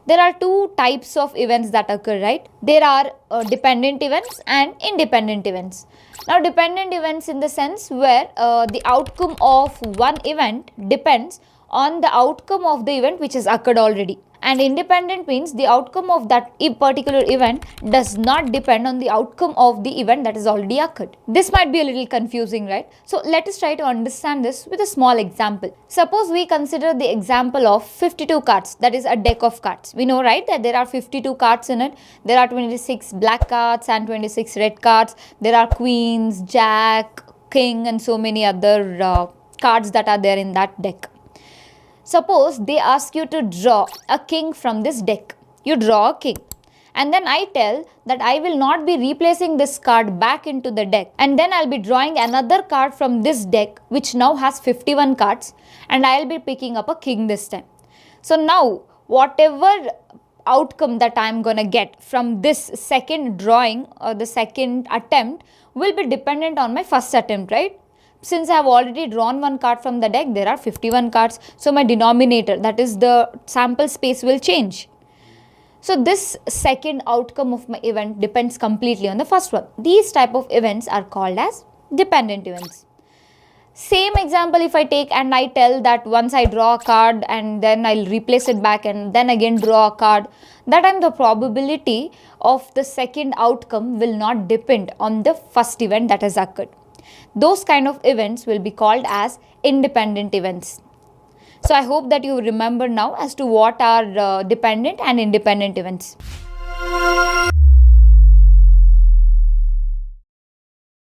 There are two types of events that occur, right? There are dependent events and independent events. Now, dependent events in the sense where the outcome of one event depends on the outcome of the event which has occurred already. And independent means the outcome of that particular event does not depend on the outcome of the event that has already occurred. This might be a little confusing, right? So let us try to understand this with a small example. Suppose we consider the example of 52 cards, that is a deck of cards. We know, right, that there are 52 cards in it. There are 26 black cards and 26 red cards. There are queens, jack, king and so many other cards that are there in that deck. Suppose they ask you to draw a king from this deck. You draw a king. And then I tell that I will not be replacing this card back into the deck. And then I'll be drawing another card from this deck which now has 51 cards. And I'll be picking up a king this time. So now whatever outcome that I'm going to get from this second drawing or the second attempt will be dependent on my first attempt, right? Since I have already drawn one card from the deck, there are 51 cards. So my denominator, that is the sample space, will change. So this second outcome of my event depends completely on the first one. These type of events are called as dependent events. Same example if I take and I tell that once I draw a card and then I'll replace it back and then again draw a card, that time the probability of the second outcome will not depend on the first event that has occurred. Those kind of events will be called as independent events. So I hope that you remember now as to what are dependent and independent events.